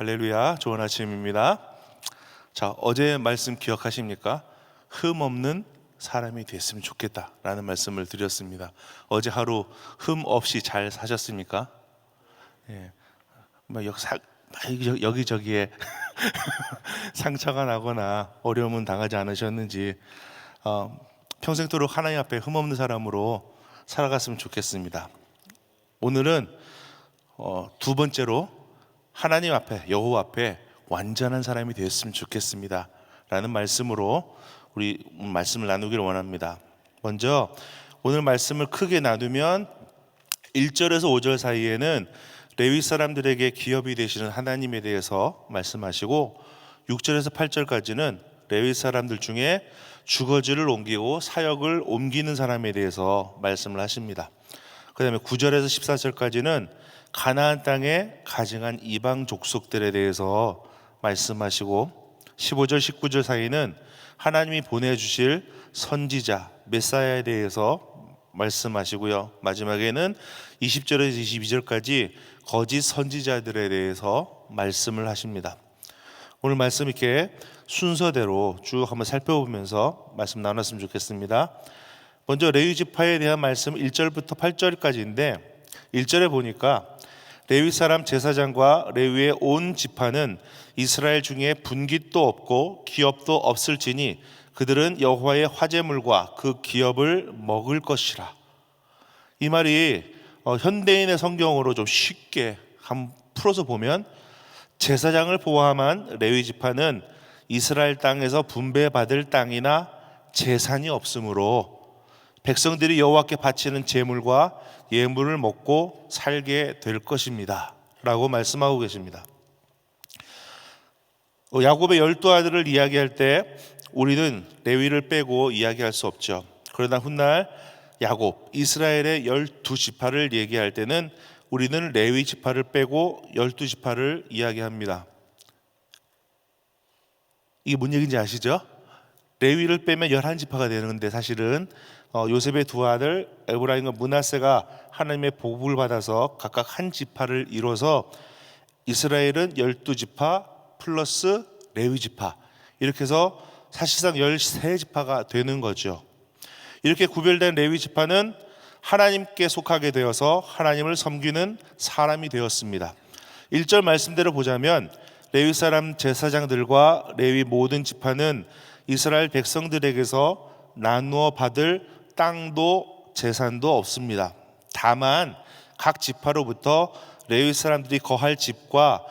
할렐루야, 좋은 아침입니다. 자, 어제 말씀 기억하십니까? 흠 없는 사람이 됐으면 좋겠다라는 말씀을 드렸습니다. 어제 하루 흠 없이 잘 사셨습니까? 예, 막 여기저기에 상처가 나거나 어려움은 당하지 않으셨는지 평생토록 하나님 앞에 흠 없는 사람으로 살아갔으면 좋겠습니다. 오늘은 두 번째로 하나님 앞에, 여호와 앞에 완전한 사람이 되었으면 좋겠습니다 라는 말씀으로 우리 말씀을 나누기를 원합니다. 먼저 오늘 말씀을 크게 나누면 1절에서 5절 사이에는 레위 사람들에게 기업이 되시는 하나님에 대해서 말씀하시고, 6절에서 8절까지는 레위 사람들 중에 주거지를 옮기고 사역을 옮기는 사람에 대해서 말씀을 하십니다. 그 다음에 9절에서 14절까지는 가나안 땅에 가증한 이방 족속들에 대해서 말씀하시고, 15절 19절 사이는 하나님이 보내주실 선지자 메사야에 대해서 말씀하시고요, 마지막에는 20절에서 22절까지 거짓 선지자들에 대해서 말씀을 하십니다. 오늘 말씀 이렇게 순서대로 쭉 한번 살펴보면서 말씀 나눴으면 좋겠습니다. 먼저 레위 지파에 대한 말씀 1절부터 8절까지인데, 1절에 보니까 레위 사람 제사장과 레위의 온 지파는 이스라엘 중에 분깃도 없고 기업도 없을지니 그들은 여호와의 화제물과 그 기업을 먹을 것이라. 이 말이 현대인의 성경으로 좀 쉽게 한번 풀어서 보면, 제사장을 포함한 레위 지파는 이스라엘 땅에서 분배받을 땅이나 재산이 없으므로 백성들이 여호와께 바치는 제물과 예물을 먹고 살게 될 것입니다 라고 말씀하고 계십니다. 야곱의 12아들을 이야기할 때 우리는 레위를 빼고 이야기할 수 없죠. 그러나 훗날 야곱, 이스라엘의 12지파를 얘기할 때는 우리는 레위 지파를 빼고 12지파를 이야기합니다. 이게 뭔 얘기인지 아시죠? 레위를 빼면 11지파가 되는데, 사실은 요셉의 두 아들 에브라임과 므낫세가 하나님의 복을 받아서 각각 한 지파를 이뤄서 이스라엘은 12지파 플러스 레위 지파, 이렇게 해서 사실상 13지파가 되는 거죠. 이렇게 구별된 레위 지파는 하나님께 속하게 되어서 하나님을 섬기는 사람이 되었습니다. 1절 말씀대로 보자면 레위 사람 제사장들과 레위 모든 지파는 이스라엘 백성들에게서 나누어 받을 땅도 재산도 없습니다. 다만 각 지파로부터 레위 사람들이 거할 집과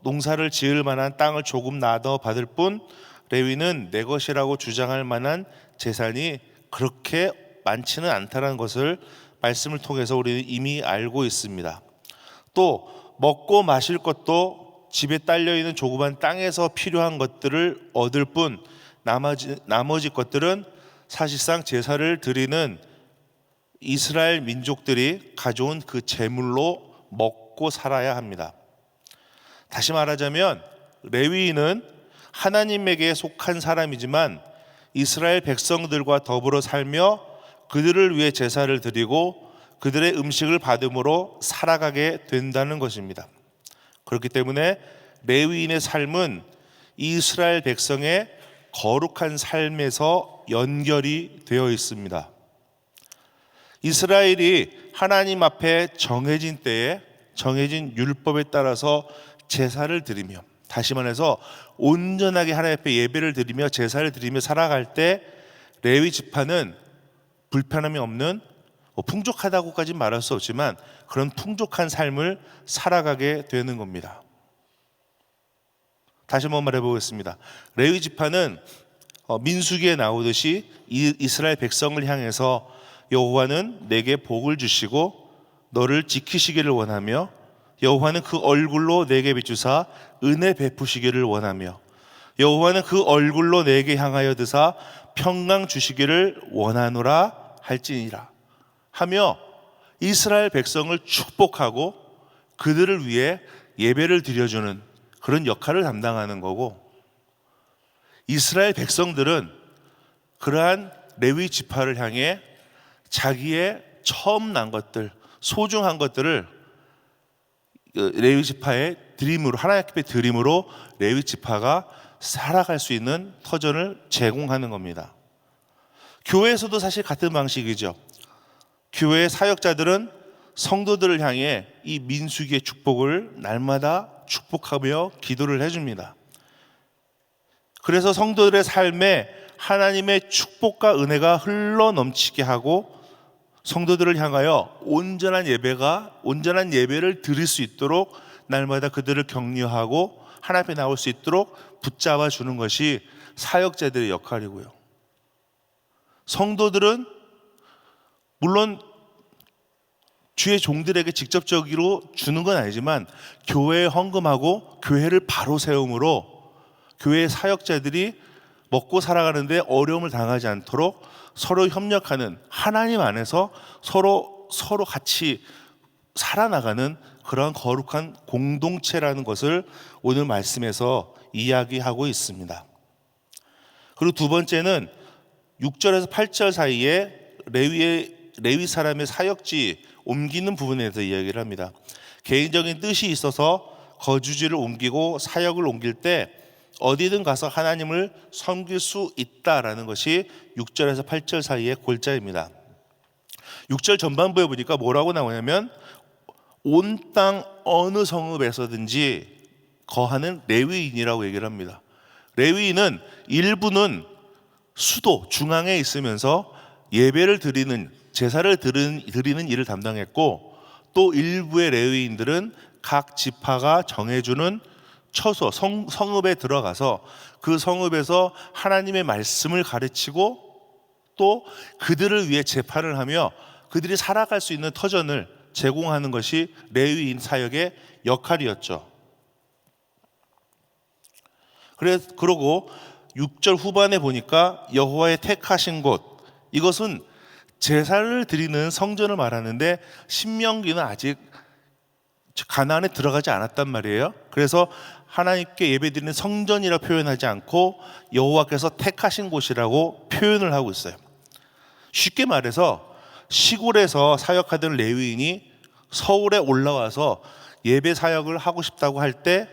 농사를 지을 만한 땅을 조금 나눠 받을 뿐, 레위는 내 것이라고 주장할 만한 재산이 그렇게 많지는 않다는 것을 말씀을 통해서 우리는 이미 알고 있습니다. 또 먹고 마실 것도 집에 딸려있는 조그만 땅에서 필요한 것들을 얻을 뿐, 나머지 것들은 사실상 제사를 드리는 이스라엘 민족들이 가져온 그 제물로 먹고 살아야 합니다. 다시 말하자면 레위인은 하나님에게 속한 사람이지만 이스라엘 백성들과 더불어 살며 그들을 위해 제사를 드리고 그들의 음식을 받음으로 살아가게 된다는 것입니다. 그렇기 때문에 레위인의 삶은 이스라엘 백성의 거룩한 삶에서 연결이 되어 있습니다. 이스라엘이 하나님 앞에 정해진 때에 정해진 율법에 따라서 제사를 드리며, 다시 말해서 온전하게 하나님 앞에 예배를 드리며 제사를 드리며 살아갈 때 레위 지파는 불편함이 없는, 풍족하다고까지는 말할 수 없지만 그런 풍족한 삶을 살아가게 되는 겁니다. 다시 한번 말해보겠습니다. 레위 지파는 민수기에 나오듯이 이스라엘 백성을 향해서 여호와는 내게 복을 주시고 너를 지키시기를 원하며, 여호와는 그 얼굴로 내게 비추사 은혜 베푸시기를 원하며, 여호와는 그 얼굴로 내게 향하여 드사 평강 주시기를 원하노라 할지니라 하며 이스라엘 백성을 축복하고 그들을 위해 예배를 드려주는 그런 역할을 담당하는 거고, 이스라엘 백성들은 그러한 레위 지파를 향해 자기의 처음 난 것들, 소중한 것들을 레위 지파의 드림으로, 하나님 앞에 드림으로 레위 지파가 살아갈 수 있는 터전을 제공하는 겁니다. 교회에서도 사실 같은 방식이죠. 교회의 사역자들은 성도들을 향해 이 민수기의 축복을 날마다 축복하며 기도를 해줍니다. 그래서 성도들의 삶에 하나님의 축복과 은혜가 흘러 넘치게 하고 성도들을 향하여 온전한 예배를 드릴 수 있도록 날마다 그들을 격려하고 하나님 앞에 나올 수 있도록 붙잡아 주는 것이 사역자들의 역할이고요. 성도들은 물론 주의 종들에게 직접적으로 주는 건 아니지만 교회에 헌금하고 교회를 바로 세움으로 교회의 사역자들이 먹고 살아가는데 어려움을 당하지 않도록 서로 협력하는, 하나님 안에서 서로 같이 살아나가는 그러한 거룩한 공동체라는 것을 오늘 말씀에서 이야기하고 있습니다. 그리고 두 번째는 6절에서 8절 사이에 레위 사람의 사역지 옮기는 부분에 대해서 이야기를 합니다. 개인적인 뜻이 있어서 거주지를 옮기고 사역을 옮길 때 어디든 가서 하나님을 섬길 수 있다라는 것이 6절에서 8절 사이의 골자입니다. 6절 전반부에 보니까 뭐라고 나오냐면 온 땅 어느 성읍에서든지 거하는 레위인이라고 얘기를 합니다. 레위인은 일부는 수도 중앙에 있으면서 예배를 드리는, 제사를 드리는 일을 담당했고, 또 일부의 레위인들은 각 지파가 정해주는 처소 성읍에 들어가서 그 성읍에서 하나님의 말씀을 가르치고 또 그들을 위해 재판을 하며 그들이 살아갈 수 있는 터전을 제공하는 것이 레위인 사역의 역할이었죠. 그러고 6절 후반에 보니까 여호와의 택하신 곳, 이것은 제사를 드리는 성전을 말하는데 신명기는 아직 가나안에 들어가지 않았단 말이에요. 그래서 하나님께 예배드리는 성전이라 표현하지 않고 여호와께서 택하신 곳이라고 표현을 하고 있어요. 쉽게 말해서 시골에서 사역하던 레위인이 서울에 올라와서 예배 사역을 하고 싶다고 할 때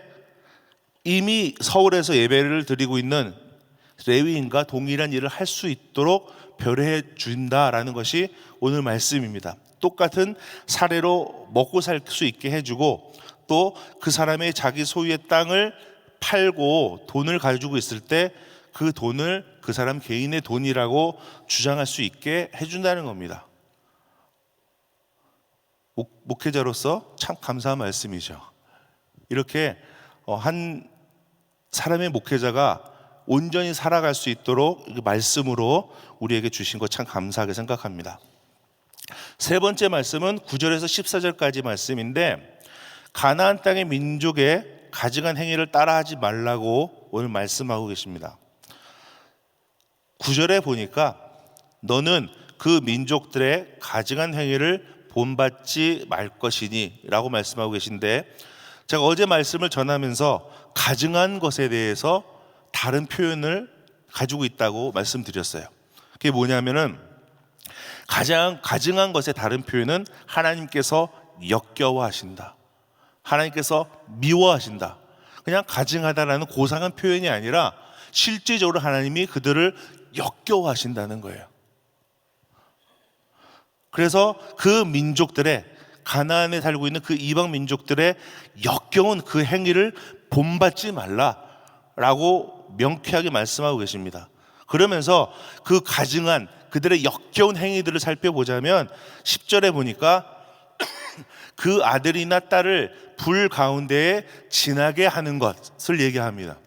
이미 서울에서 예배를 드리고 있는 레위인과 동일한 일을 할 수 있도록 배려해 준다라는 것이 오늘 말씀입니다. 똑같은 사례로 먹고 살 수 있게 해주고 또 그 사람의 자기 소유의 땅을 팔고 돈을 가지고 있을 때 그 돈을 그 사람 개인의 돈이라고 주장할 수 있게 해준다는 겁니다. 목회자로서 참 감사한 말씀이죠. 이렇게 한 사람의 목회자가 온전히 살아갈 수 있도록 말씀으로 우리에게 주신 것 참 감사하게 생각합니다. 세 번째 말씀은 9절에서 14절까지 말씀인데 가나안 땅의 민족의 가증한 행위를 따라하지 말라고 오늘 말씀하고 계십니다. 9절에 보니까 너는 그 민족들의 가증한 행위를 본받지 말 것이니 라고 말씀하고 계신데, 제가 어제 말씀을 전하면서 가증한 것에 대해서 다른 표현을 가지고 있다고 말씀드렸어요. 그게 뭐냐면은 가장 가증한 것의 다른 표현은 하나님께서 역겨워하신다, 하나님께서 미워하신다. 그냥 가증하다라는 고상한 표현이 아니라 실제적으로 하나님이 그들을 역겨워하신다는 거예요. 그래서 그 민족들의, 가나안에 살고 있는 그 이방 민족들의 역겨운 그 행위를 본받지 말라라고 명쾌하게 말씀하고 계십니다. 그러면서 그 가증한 그들의 역겨운 행위들을 살펴보자면 10절에 보니까 그 아들이나 딸을 불 가운데에 지나게 하는 것을 얘기합니다.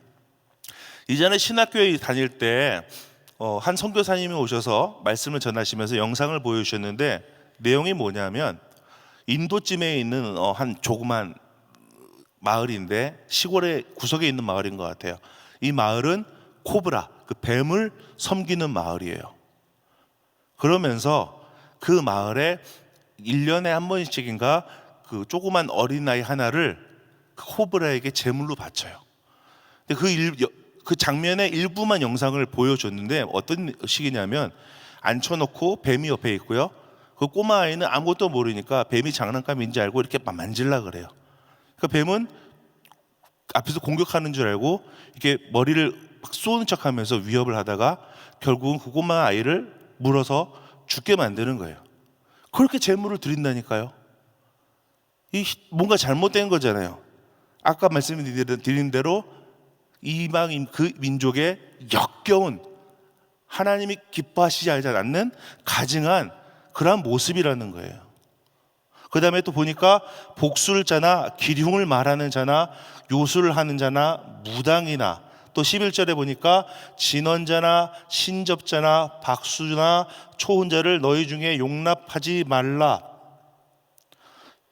이전에 신학교에 다닐 때 한 선교사님이 오셔서 말씀을 전하시면서 영상을 보여주셨는데 내용이 뭐냐면 인도쯤에 있는 한 조그만 마을인데 시골의 구석에 있는 마을인 것 같아요. 이 마을은 코브라, 그 뱀을 섬기는 마을이에요. 그러면서 그 마을에 1년에 한 번씩인가 그 조그만 어린아이 하나를 그 코브라에게 제물로 바쳐요. 근데 그 장면의 일부만 영상을 보여줬는데 어떤 식이냐면 앉혀놓고 뱀이 옆에 있고요. 그 꼬마 아이는 아무것도 모르니까 뱀이 장난감인지 알고 이렇게 만질라 그래요. 그러니까 뱀은 앞에서 공격하는 줄 알고 이렇게 머리를 막 쏘는 척하면서 위협을 하다가 결국은 그 꼬마 아이를 물어서 죽게 만드는 거예요. 그렇게 제물을 드린다니까요. 이 뭔가 잘못된 거잖아요. 아까 말씀드린 대로 이방인 그 민족의 역겨운, 하나님이 기뻐하시지 않는 가증한 그러한 모습이라는 거예요. 그 다음에 또 보니까 복수를 자나 기흉을 말하는 자나 요술을 하는 자나 무당이나, 또 11절에 보니까 진언자나 신접자나 박수나 초혼자를 너희 중에 용납하지 말라.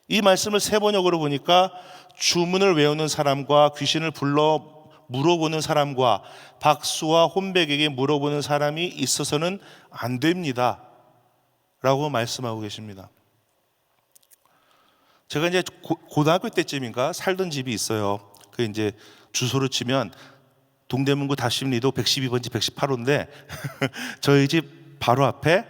이 말씀을 세 번역으로 보니까 주문을 외우는 사람과 귀신을 불러 물어보는 사람과 박수와 혼백에게 물어보는 사람이 있어서는 안 됩니다 라고 말씀하고 계십니다. 제가 이제 고등학교 때쯤인가 살던 집이 있어요. 그 이제 주소를 치면 동대문구 다심리도 112번지 118호인데 저희 집 바로 앞에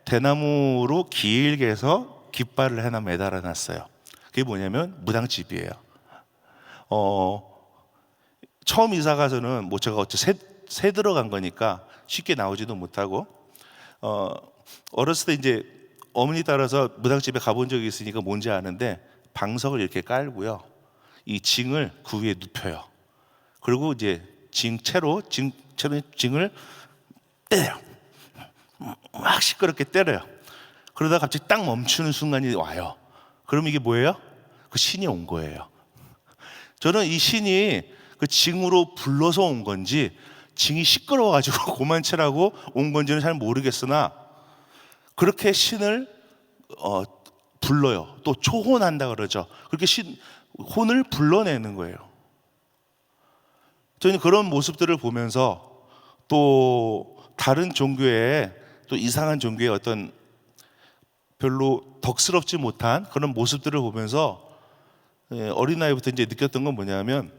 대나무로 길게 해서 깃발을 하나 매달아 놨어요. 그게 뭐냐면 무당집이에요. 처음 이사 가서는 뭐 제가 새 들어간 거니까 쉽게 나오지도 못하고, 어렸을 때 이제 어머니 따라서 무당집에 가본 적이 있으니까 뭔지 아는데, 방석을 이렇게 깔고요, 이 징을 그 위에 눕혀요. 그리고 이제 징을 때려요. 막 시끄럽게 때려요. 그러다가 갑자기 딱 멈추는 순간이 와요. 그럼 이게 뭐예요? 그 신이 온 거예요. 저는 이 신이 그 징으로 불러서 온 건지 징이 시끄러워가지고 고만치라고 온 건지는 잘 모르겠으나 그렇게 신을 불러요. 또 초혼한다 그러죠. 그렇게 혼을 불러내는 거예요. 저는 그런 모습들을 보면서 또 다른 종교의, 또 이상한 종교의 어떤 별로 덕스럽지 못한 그런 모습들을 보면서 어린나이부터 이제 느꼈던 건 뭐냐면,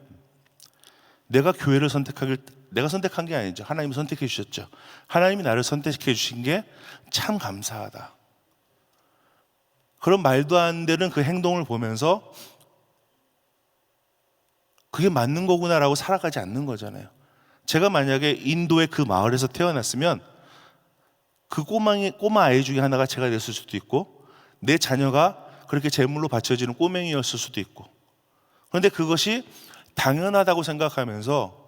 내가 교회를 내가 선택한 게 아니죠. 하나님이 선택해 주셨죠. 하나님이 나를 선택해 주신 게 참 감사하다. 그런 말도 안 되는 그 행동을 보면서 그게 맞는 거구나라고 살아가지 않는 거잖아요. 제가 만약에 인도의 그 마을에서 태어났으면 그 꼬마 아이 중에 하나가 제가 됐을 수도 있고, 내 자녀가 그렇게 제물로 바쳐지는 꼬맹이였을 수도 있고, 그런데 그것이 당연하다고 생각하면서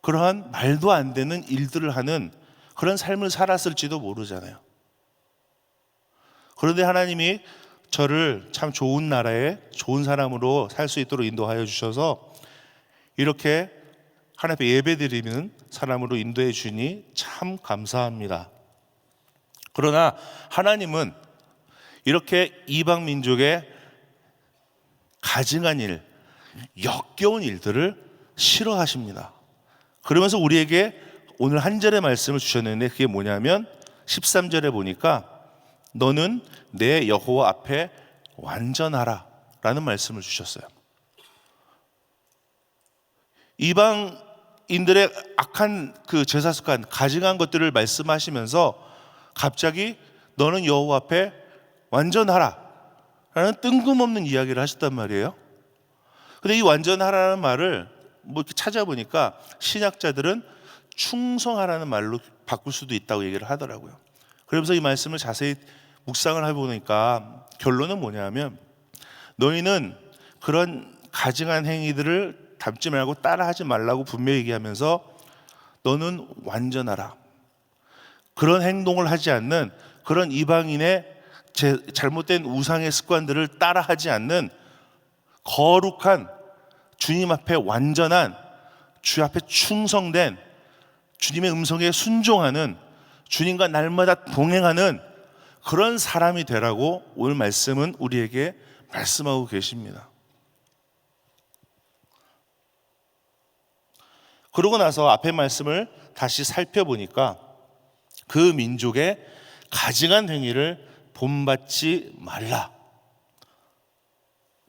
그러한 말도 안 되는 일들을 하는 그런 삶을 살았을지도 모르잖아요. 그런데 하나님이 저를 참 좋은 나라에 좋은 사람으로 살 수 있도록 인도하여 주셔서 이렇게 하나님 앞에 예배드리는 사람으로 인도해 주니 참 감사합니다. 그러나 하나님은 이렇게 이방 민족의 가증한 일, 역겨운 일들을 싫어하십니다. 그러면서 우리에게 오늘 한 절의 말씀을 주셨는데, 그게 뭐냐면 13절에 보니까 너는 내 여호와 앞에 완전하라 라는 말씀을 주셨어요. 이방인들의 악한 그 제사 습관, 가증한 것들을 말씀하시면서 갑자기 너는 여호와 앞에 완전하라 라는 뜬금없는 이야기를 하셨단 말이에요. 근데 이 완전하라는 말을 뭐 이렇게 찾아보니까 신학자들은 충성하라는 말로 바꿀 수도 있다고 얘기를 하더라고요. 그러면서 이 말씀을 자세히 묵상을 해보니까 결론은 뭐냐면, 너희는 그런 가증한 행위들을 닮지 말고 따라하지 말라고 분명히 얘기하면서 너는 완전하라. 그런 행동을 하지 않는, 그런 이방인의 잘못된 우상의 습관들을 따라하지 않는 거룩한 주님 앞에 완전한, 주 앞에 충성된, 주님의 음성에 순종하는, 주님과 날마다 동행하는 그런 사람이 되라고 오늘 말씀은 우리에게 말씀하고 계십니다. 그러고 나서 앞에 말씀을 다시 살펴보니까 그 민족의 가증한 행위를 본받지 말라.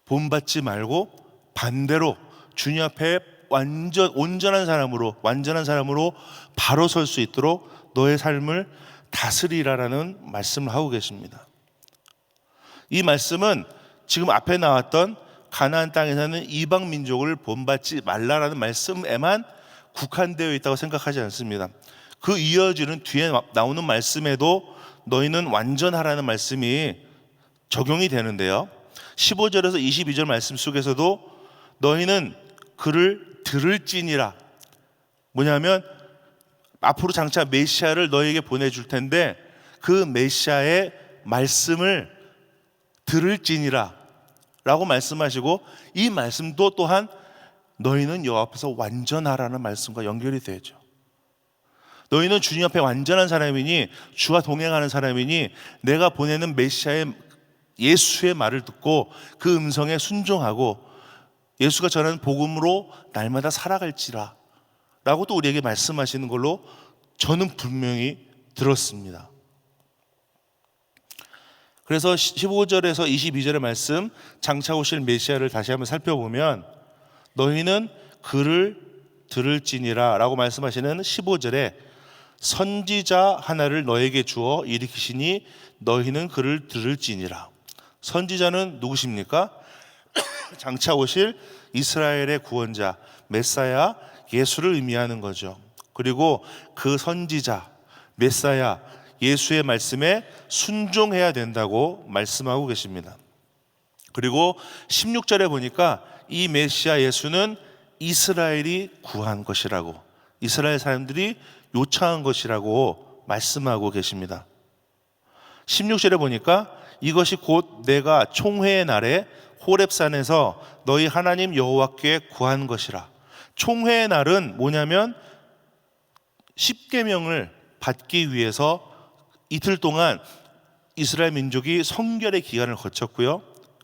본받지 말고 반대로 주님 앞에 온전한 사람으로 바로 설 수 있도록 너의 삶을 다스리라라는 말씀을 하고 계십니다. 이 말씀은 지금 앞에 나왔던 가나안 땅에 사는 이방 민족을 본받지 말라라는 말씀에만 국한되어 있다고 생각하지 않습니다. 그 이어지는 뒤에 나오는 말씀에도 너희는 완전하라는 말씀이 적용이 되는데요, 15절에서 22절 말씀 속에서도 너희는 그를 들을지니라, 뭐냐면 앞으로 장차 메시아를 너희에게 보내줄 텐데 그 메시아의 말씀을 들을지니라 라고 말씀하시고, 이 말씀도 또한 너희는 여호와 앞에서 완전하라는 말씀과 연결이 되죠. 너희는 주님 앞에 완전한 사람이니, 주와 동행하는 사람이니, 내가 보내는 메시아의 예수의 말을 듣고 그 음성에 순종하고 예수가 전하는 복음으로 날마다 살아갈지라 라고 또 우리에게 말씀하시는 걸로 저는 분명히 들었습니다. 그래서 15절에서 22절의 말씀, 장차 오실 메시아를 다시 한번 살펴보면 너희는 그를 들을지니라 라고 말씀하시는 15절에 선지자 하나를 너에게 주어 일으키시니 너희는 그를 들을지니라. 선지자는 누구십니까? 장차 오실 이스라엘의 구원자 메사야 예수를 의미하는 거죠. 그리고 그 선지자 메사야 예수의 말씀에 순종해야 된다고 말씀하고 계십니다. 그리고 16절에 보니까 이 메시아 예수는 이스라엘이 구한 것이라고, 이스라엘 사람들이 요청한 것이라고 말씀하고 계십니다. 16절에 보니까 이것이 곧 내가 총회의 날에 호렙산에서 너희 하나님 여호와께 구한 것이라. 총회의 날은 뭐냐면 십계명을 받기 위해서 이틀 동안 이스라엘 민족이 성결의 기간을 거쳤고요,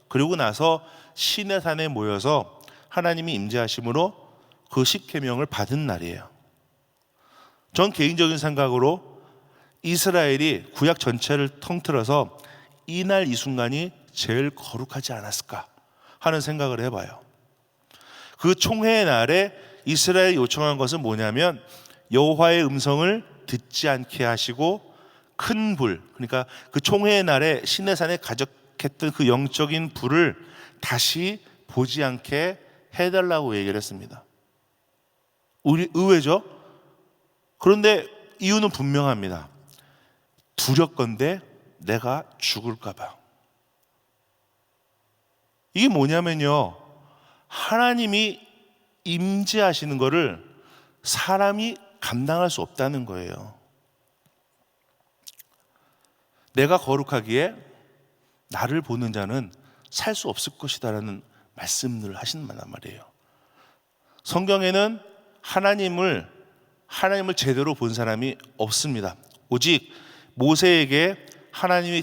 그리고 나서 시내산에 모여서 하나님이 임재하심으로 그 십계명을 받은 날이에요. 전 개인적인 생각으로 이스라엘이 구약 전체를 통틀어서 이날 이 순간이 제일 거룩하지 않았을까 하는 생각을 해봐요. 그 총회의 날에 이스라엘이 요청한 것은 뭐냐면 여호와의 음성을 듣지 않게 하시고 큰 불, 그러니까 그 총회의 날에 시내산에 가득했던 그 영적인 불을 다시 보지 않게 해달라고 얘기를 했습니다. 의외죠? 그런데 이유는 분명합니다. 두렵건대 내가 죽을까 봐. 이게 뭐냐면요, 하나님이 임재하시는 것을 사람이 감당할 수 없다는 거예요. 내가 거룩하기에 나를 보는 자는 살 수 없을 것이다라는 말씀을 하신단 말이에요. 성경에는 하나님을 제대로 본 사람이 없습니다. 오직 모세에게 하나님이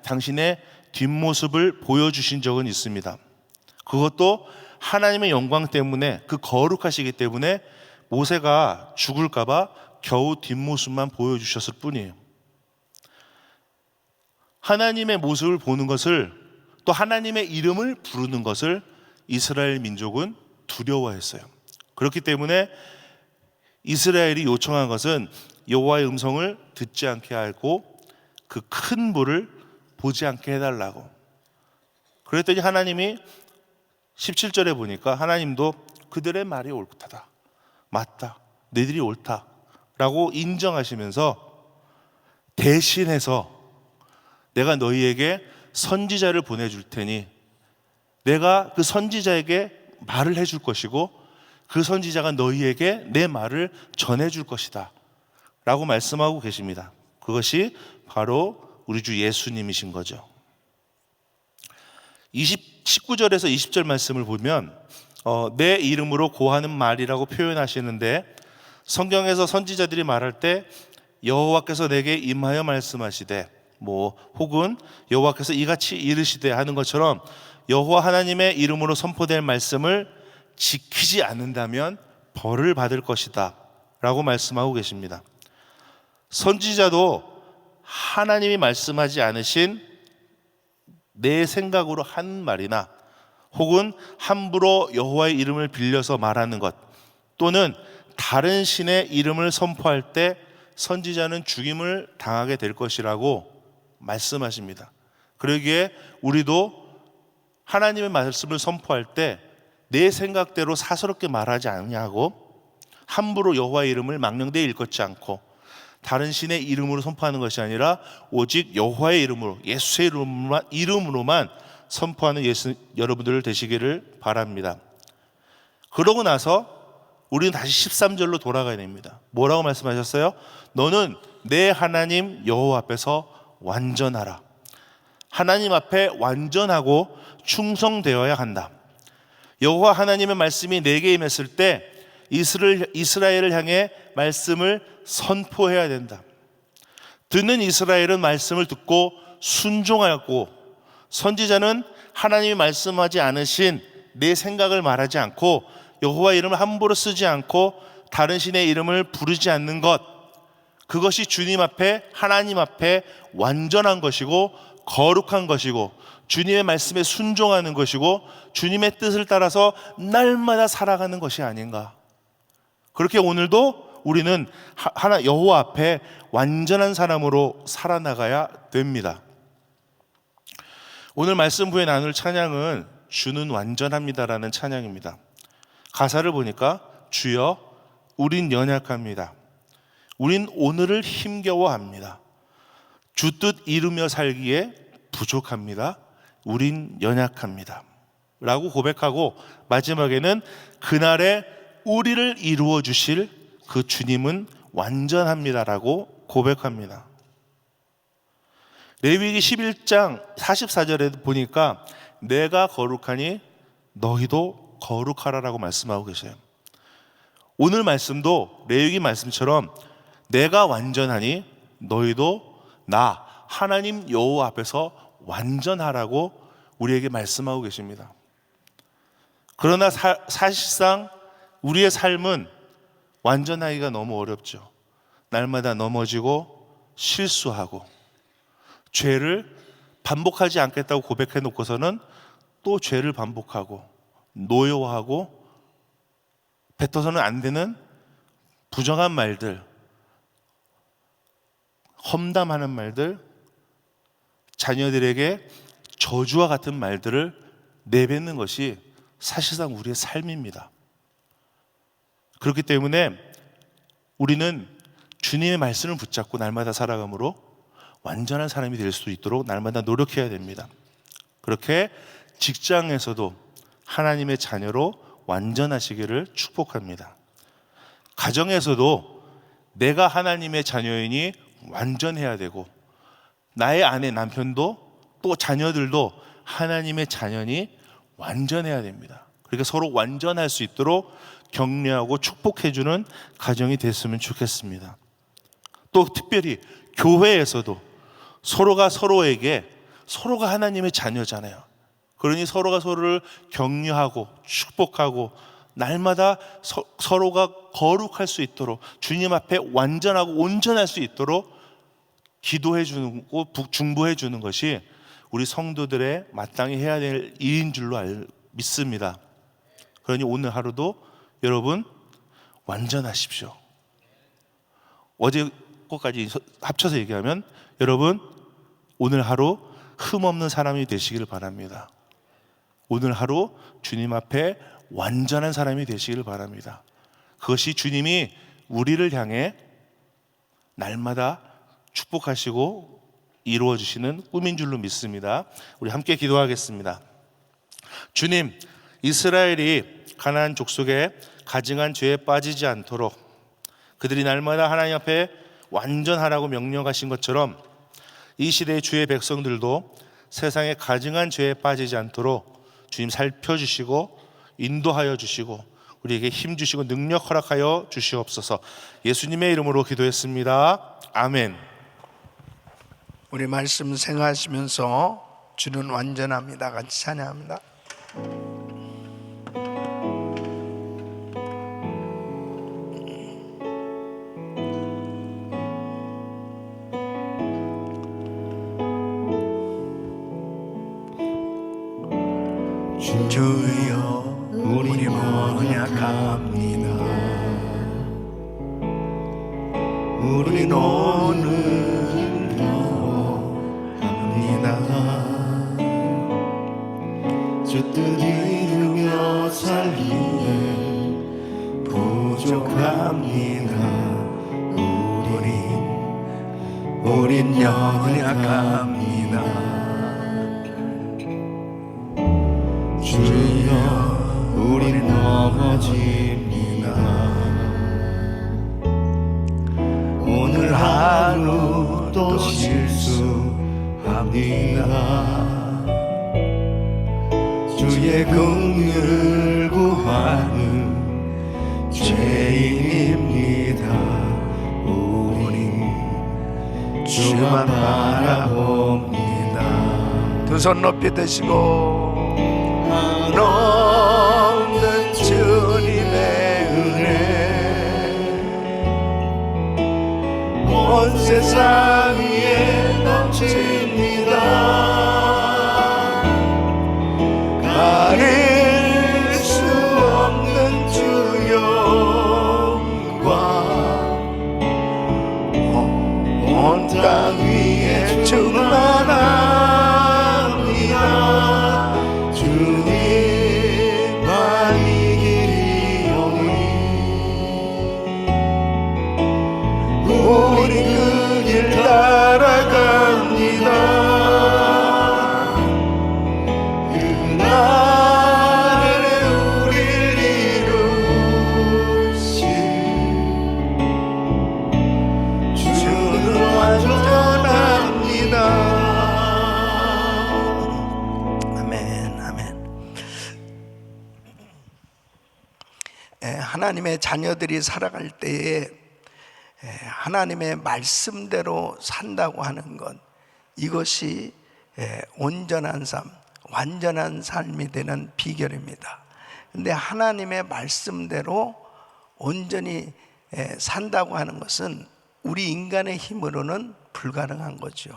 당신의 뒷모습을 보여주신 적은 있습니다. 그것도 하나님의 영광 때문에, 그 거룩하시기 때문에 모세가 죽을까 봐 겨우 뒷모습만 보여주셨을 뿐이에요. 하나님의 모습을 보는 것을, 또 하나님의 이름을 부르는 것을 이스라엘 민족은 두려워했어요. 그렇기 때문에 이스라엘이 요청한 것은 여호와의 음성을 듣지 않게 하고 그 큰 불을 보지 않게 해달라고. 그랬더니 하나님이 17절에 보니까 하나님도 그들의 말이 옳다, 맞다, 너희들이 옳다 라고 인정하시면서 대신해서 내가 너희에게 선지자를 보내줄 테니 내가 그 선지자에게 말을 해줄 것이고 그 선지자가 너희에게 내 말을 전해줄 것이다 라고 말씀하고 계십니다. 그것이 바로 우리 주 예수님이신 거죠. 19절에서 20절 말씀을 보면 내 이름으로 고하는 말이라고 표현하시는데, 성경에서 선지자들이 말할 때 여호와께서 내게 임하여 말씀하시되 혹은 여호와께서 이같이 이르시되 하는 것처럼 여호와 하나님의 이름으로 선포될 말씀을 지키지 않는다면 벌을 받을 것이다 라고 말씀하고 계십니다. 선지자도 하나님이 말씀하지 않으신 내 생각으로 한 말이나 혹은 함부로 여호와의 이름을 빌려서 말하는 것, 또는 다른 신의 이름을 선포할 때 선지자는 죽임을 당하게 될 것이라고 말씀하십니다. 그러기에 우리도 하나님의 말씀을 선포할 때 내 생각대로 사스럽게 말하지 아니하고 함부로 여호와의 이름을 망령되이 일컫지 않고 다른 신의 이름으로 선포하는 것이 아니라 오직 여호와의 이름으로, 예수의 이름으로만 선포하는 여러분들 되시기를 바랍니다. 그러고 나서 우리는 다시 13절로 돌아가야 됩니다. 뭐라고 말씀하셨어요? 너는 내 하나님 여호와 앞에서 완전하라. 하나님 앞에 완전하고 충성되어야 한다. 여호와 하나님의 말씀이 내게 임했을 때 이스라엘을 향해 말씀을 선포해야 된다. 듣는 이스라엘은 말씀을 듣고 순종하였고, 선지자는 하나님이 말씀하지 않으신 내 생각을 말하지 않고 여호와 이름을 함부로 쓰지 않고 다른 신의 이름을 부르지 않는 것, 그것이 주님 앞에, 하나님 앞에 완전한 것이고 거룩한 것이고 주님의 말씀에 순종하는 것이고 주님의 뜻을 따라서 날마다 살아가는 것이 아닌가. 그렇게 오늘도 우리는 여호와 앞에 완전한 사람으로 살아나가야 됩니다. 오늘 말씀 후에 나눌 찬양은 주는 완전합니다라는 찬양입니다. 가사를 보니까 주여 우린 연약합니다. 우린 오늘을 힘겨워합니다. 주 뜻 이루며 살기에 부족합니다. 우린 연약합니다 라고 고백하고 마지막에는 그날에 우리를 이루어 주실 그 주님은 완전합니다라고 고백합니다. 레위기 11장 44절에 보니까 내가 거룩하니 너희도 거룩하라라고 말씀하고 계세요. 오늘 말씀도 레위기 말씀처럼 내가 완전하니 너희도 나 하나님 여호와 앞에서 완전하라고 우리에게 말씀하고 계십니다. 그러나 사실상 우리의 삶은 완전하기가 너무 어렵죠. 날마다 넘어지고 실수하고 죄를 반복하지 않겠다고 고백해 놓고서는 또 죄를 반복하고 노여워하고 뱉어서는 안 되는 부정한 말들, 험담하는 말들, 자녀들에게 저주와 같은 말들을 내뱉는 것이 사실상 우리의 삶입니다. 그렇기 때문에 우리는 주님의 말씀을 붙잡고 날마다 살아감으로 완전한 사람이 될 수 있도록 날마다 노력해야 됩니다. 그렇게 직장에서도 하나님의 자녀로 완전하시기를 축복합니다. 가정에서도 내가 하나님의 자녀이니 완전해야 되고 나의 아내, 남편도 또 자녀들도 하나님의 자녀니 완전해야 됩니다. 그러니까 서로 완전할 수 있도록 격려하고 축복해주는 가정이 됐으면 좋겠습니다. 또 특별히 교회에서도 서로가 하나님의 자녀잖아요. 그러니 서로가 서로를 격려하고 축복하고 날마다 서로가 거룩할 수 있도록 주님 앞에 완전하고 온전할 수 있도록 기도해 주는 거, 중보해 주는 것이 우리 성도들의 마땅히 해야 될 일인 줄로 믿습니다. 그러니 오늘 하루도 여러분 완전하십시오. 어제 것까지 합쳐서 얘기하면 여러분 오늘 하루 흠없는 사람이 되시기를 바랍니다. 오늘 하루 주님 앞에 완전한 사람이 되시기를 바랍니다. 그것이 주님이 우리를 향해 날마다 축복하시고 이루어주시는 꿈인 줄로 믿습니다. 우리 함께 기도하겠습니다. 주님, 이스라엘이 가나안 족속에 가증한 죄에 빠지지 않도록 그들이 날마다 하나님 앞에 완전하라고 명령하신 것처럼 이 시대의 주의 백성들도 세상에 가증한 죄에 빠지지 않도록 주님 살펴주시고 인도하여 주시고 우리에게 힘 주시고 능력 허락하여 주시옵소서. 예수님의 이름으로 기도했습니다. 아멘. 우리 말씀 생각하시면서 주는 완전합니다. 같이 찬양합니다. 주여 우리 연약합니다. 우리 오늘 합니다. 주 뜻 이루며 살기에 부족합니다. 우린 연약합니다. 주여 우린 넘어집니다. 오늘 하루 또 실수합니다. 주의 긍휼을 구하는 죄인입니다. 우린 주만 바라봅니다. 두 손 높이 드시고 한없는 주님의 은혜 온 세상 위에 넘칩니다. 가릴 수 없는 주 영광 온 땅 위에 충만합니다. 주님만이 길이오니 우리 그 길 따라갑니다. 하나님의 자녀들이 살아갈 때에 하나님의 말씀대로 산다고 하는 것, 이것이 온전한 삶, 완전한 삶이 되는 비결입니다. 근데 하나님의 말씀대로 온전히 산다고 하는 것은 우리 인간의 힘으로는 불가능한 거죠.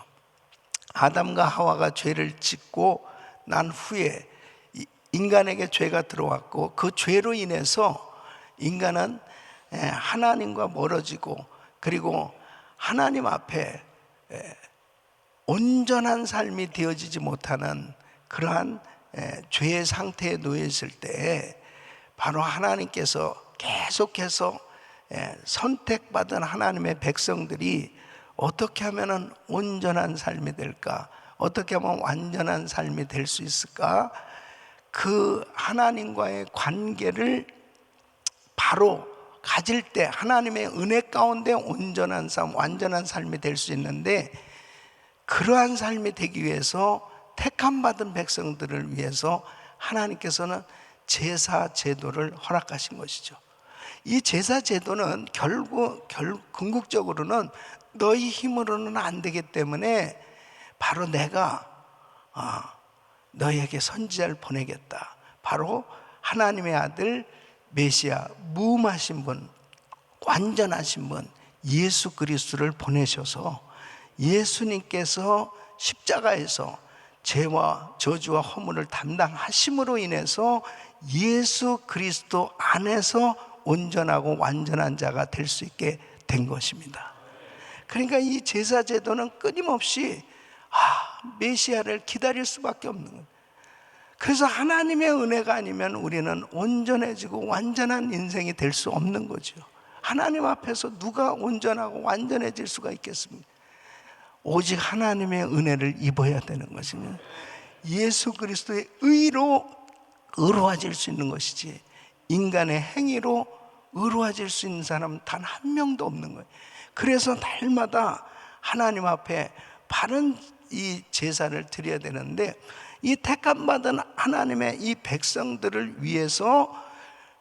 아담과 하와가 죄를 짓고 난 후에 인간에게 죄가 들어왔고 그 죄로 인해서 인간은 하나님과 멀어지고 그리고 하나님 앞에 온전한 삶이 되어지지 못하는 그러한 죄의 상태에 놓여 있을 때 바로 하나님께서 계속해서 선택받은 하나님의 백성들이 어떻게 하면 온전한 삶이 될까? 어떻게 하면 완전한 삶이 될 수 있을까? 그 하나님과의 관계를 바로 가질 때 하나님의 은혜 가운데 온전한 삶, 완전한 삶이 될 수 있는데, 그러한 삶이 되기 위해서 택함받은 백성들을 위해서 하나님께서는 제사 제도를 허락하신 것이죠. 이 제사 제도는 궁극적으로는 너희 힘으로는 안 되기 때문에 바로 내가 너희에게 선지자를 보내겠다. 바로 하나님의 아들 메시아, 무음하신 분, 완전하신 분 예수 그리스도를 보내셔서 예수님께서 십자가에서 죄와 저주와 허물을 담당하심으로 인해서 예수 그리스도 안에서 온전하고 완전한 자가 될 수 있게 된 것입니다. 그러니까 이 제사 제도는 끊임없이 메시아를 기다릴 수밖에 없는 거예요. 그래서 하나님의 은혜가 아니면 우리는 온전해지고 완전한 인생이 될 수 없는 거죠. 하나님 앞에서 누가 온전하고 완전해질 수가 있겠습니까? 오직 하나님의 은혜를 입어야 되는 것이면 예수 그리스도의 의로 의로워질 수 있는 것이지, 인간의 행위로 의로워질 수 있는 사람은 단 한 명도 없는 거예요. 그래서 날마다 하나님 앞에 바른 이 제사를 드려야 되는데, 이 택함받은 하나님의 이 백성들을 위해서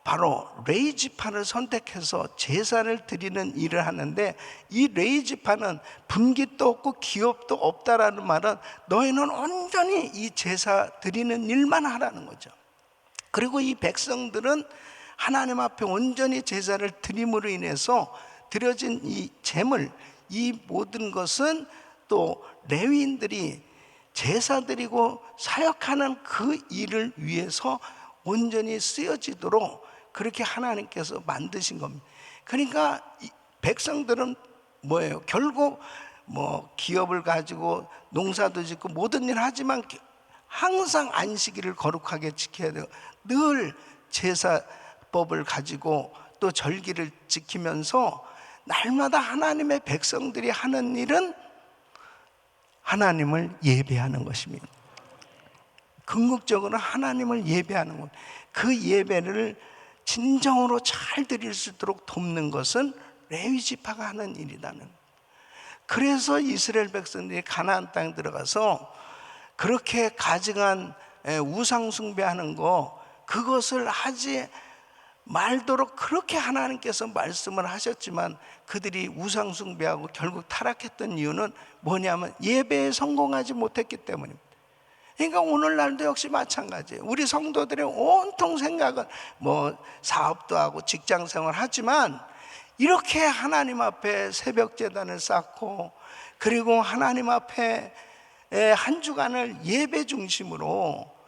바로 레위지파를 선택해서 제사를 드리는 일을 하는데, 이 레위지파는 분깃도 없고 기업도 없다라는 말은 너희는 온전히 이 제사 드리는 일만 하라는 거죠. 그리고 이 백성들은 하나님 앞에 온전히 제사를 드림으로 인해서 드려진 이 제물, 이 모든 것은 또 레위인들이 제사 드리고 사역하는 그 일을 위해서 온전히 쓰여지도록 그렇게 하나님께서 만드신 겁니다. 그러니까 백성들은 뭐예요? 결국 기업을 가지고 농사도 짓고 모든 일을 하지만 항상 안식일을 거룩하게 지켜야 되고 늘 제사법을 가지고 또 절기를 지키면서 날마다 하나님의 백성들이 하는 일은 하나님을 예배하는 것입니다. 궁극적으로 하나님을 예배하는 것, 그 예배를 진정으로 잘 드릴 수 있도록 돕는 것은 레위 지파가 하는 일이라는. 그래서 이스라엘 백성들이 가나안 땅에 들어가서 그렇게 가증한 우상 숭배하는 거, 그것을 하지 말도록 그렇게 하나님께서 말씀을 하셨지만 그들이 우상 숭배하고 결국 타락했던 이유는 뭐냐면 예배에 성공하지 못했기 때문입니다. 그러니까 오늘날도 역시 마찬가지예요. 우리 성도들의 온통 생각은 뭐 사업도 하고 직장생활 하지만 이렇게 하나님 앞에 새벽 제단을 쌓고 그리고 하나님 앞에 한 주간을 예배 중심으로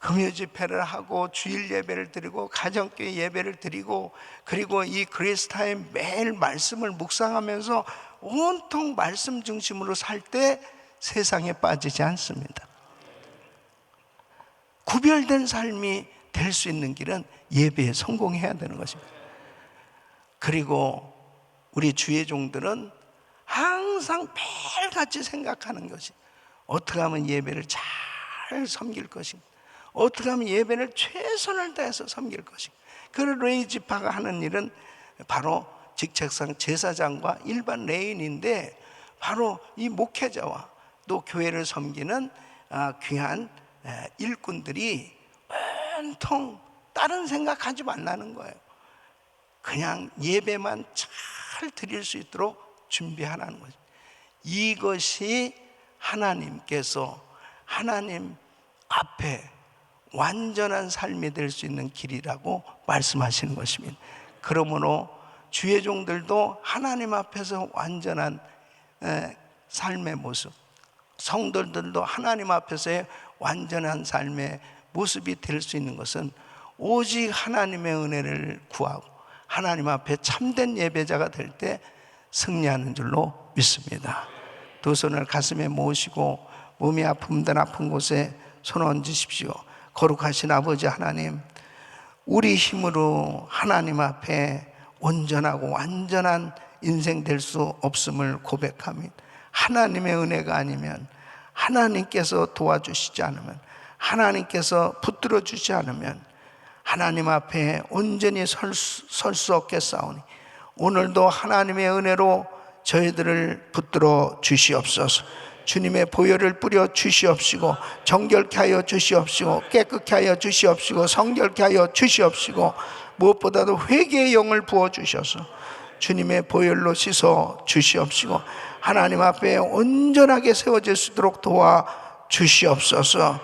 금요 집회를 하고 주일 예배를 드리고 가정교회 예배를 드리고 그리고 이 그리스타임 매일 말씀을 묵상하면서 온통 말씀 중심으로 살 때 세상에 빠지지 않습니다. 구별된 삶이 될 수 있는 길은 예배에 성공해야 되는 것입니다. 그리고 우리 주의 종들은 항상 매일같이 생각하는 것이 어떻게 하면 예배를 잘 섬길 것인가, 어떻게 하면 예배를 최선을 다해서 섬길 것인가. 그 레위 지파가 하는 일은 바로 직책상 제사장과 일반 레인인데 바로 이 목회자와 또 교회를 섬기는 귀한 일꾼들이 온통 다른 생각하지 말라는 거예요. 그냥 예배만 잘 드릴 수 있도록 준비하라는 거죠. 이것이 하나님께서 하나님 앞에 완전한 삶이 될 수 있는 길이라고 말씀하시는 것입니다. 그러므로 주의 종들도 하나님 앞에서 완전한 삶의 모습, 성도들도 하나님 앞에서의 완전한 삶의 모습이 될 수 있는 것은 오직 하나님의 은혜를 구하고 하나님 앞에 참된 예배자가 될 때 승리하는 줄로 믿습니다. 두 손을 가슴에 모으시고 몸이 아픔든 아픈 곳에 손 얹으십시오. 거룩하신 아버지 하나님, 우리 힘으로 하나님 앞에 온전하고 완전한 인생 될 수 없음을 고백합니다. 하나님의 은혜가 아니면, 하나님께서 도와주시지 않으면, 하나님께서 붙들어 주지 않으면 하나님 앞에 온전히 설 수 없겠사오니 오늘도 하나님의 은혜로 저희들을 붙들어 주시옵소서. 주님의 보혈을 뿌려 주시옵시고 정결케 하여 주시옵시고 깨끗케 하여 주시옵시고 성결케 하여 주시옵시고 무엇보다도 회개의 영을 부어 주셔서 주님의 보혈로 씻어 주시옵시고 하나님 앞에 온전하게 세워질 수 있도록 도와 주시옵소서.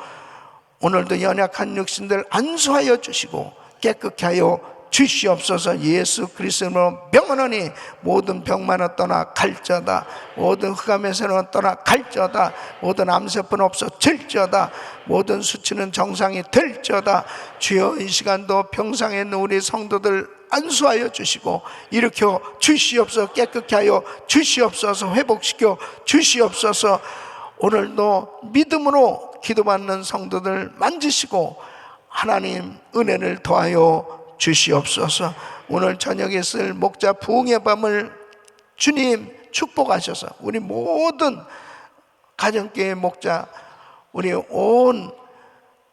오늘도 연약한 육신들 안수하여 주시고 깨끗케 하여 주시옵소서. 예수 그리스도로 명하노니 모든 병만은 떠나 갈지어다, 모든 흑암에서는 떠나 갈지어다, 모든 암세포는 없어질지어다, 모든 수치는 정상이 될지어다. 주여 이 시간도 병상에 있는 우리 성도들 안수하여 주시고 일으켜 주시옵소서. 깨끗게 하여 주시옵소서. 회복시켜 주시옵소서. 오늘도 믿음으로 기도받는 성도들 만지시고 하나님 은혜를 더하여 주시옵소서. 오늘 저녁에 쓸 목자 부흥의 밤을 주님 축복하셔서 우리 모든 가정교회 목자, 우리 온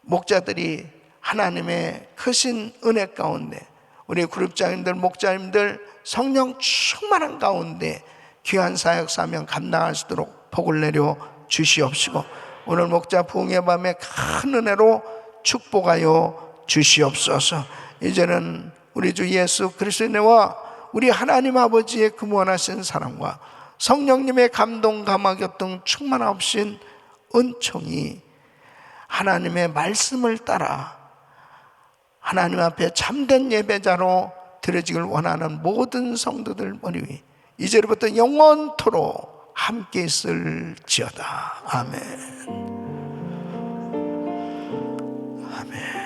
목자들이 하나님의 크신 은혜 가운데, 우리 그룹장님들, 목자님들 성령 충만한 가운데 귀한 사역 사명 감당할 수 있도록 복을 내려 주시옵시고 오늘 목자 부흥의 밤에 큰 은혜로 축복하여 주시옵소서. 이제는 우리 주 예수 그리스도의 은혜와 우리 하나님 아버지의 그 무한하신 사랑과 성령님의 감동 감화 격동 충만하신 은총이 하나님의 말씀을 따라 하나님 앞에 참된 예배자로 드려지길 원하는 모든 성도들 머리 위 이제부터 영원토록 함께 있을지어다. 아멘. 아멘.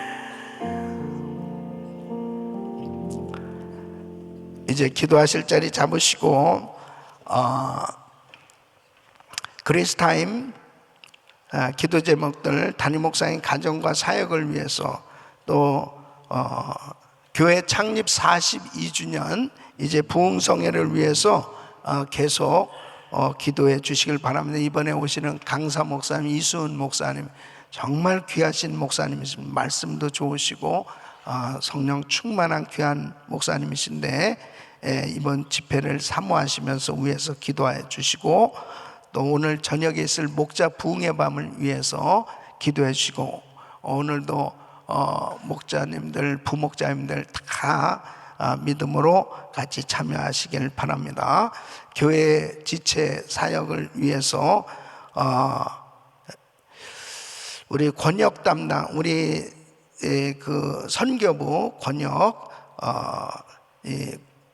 이제 기도하실 자리 잡으시고 그리스타임 기도 제목들 담임 목사님 가정과 사역을 위해서 또 교회 창립 42주년 이제 부흥성회를 위해서 계속 기도해 주시길 바랍니다. 이번에 오시는 강사 목사님, 이수은 목사님 정말 귀하신 목사님이십니다. 말씀도 좋으시고 성령 충만한 귀한 목사님이신데 이번 집회를 사모하시면서 위해서 기도해 주시고 또 오늘 저녁에 있을 목자 부흥의 밤을 위해서 기도해 주시고 오늘도 목자님들, 부목자님들 다 믿음으로 같이 참여하시길 바랍니다. 교회 지체 사역을 위해서 우리 권역 담당, 우리 그 선교부 권역,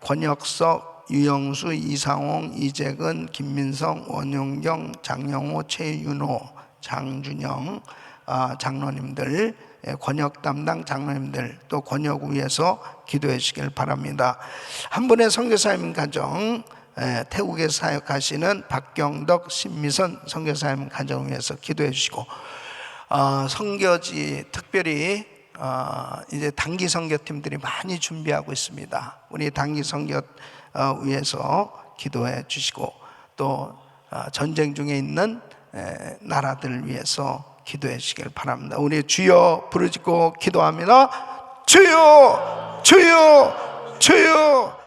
권역석, 유영수, 이상홍, 이재근, 김민성, 원용경, 장영호, 최윤호, 장준영 장로님들, 권역 담당 장로님들 또 권역 위에서 기도해 주시길 바랍니다. 한 분의 선교사님 가정, 태국에 사역하시는 박경덕, 신미선 선교사님 가정 위해서 기도해 주시고 선교지 특별히 이제 단기 선교팀들이 많이 준비하고 있습니다. 우리 단기 선교 위해서 기도해 주시고 또 전쟁 중에 있는 나라들을 위해서 기도해 주시길 바랍니다. 우리 주여 부르짖고 기도합니다. 주여, 주여, 주여.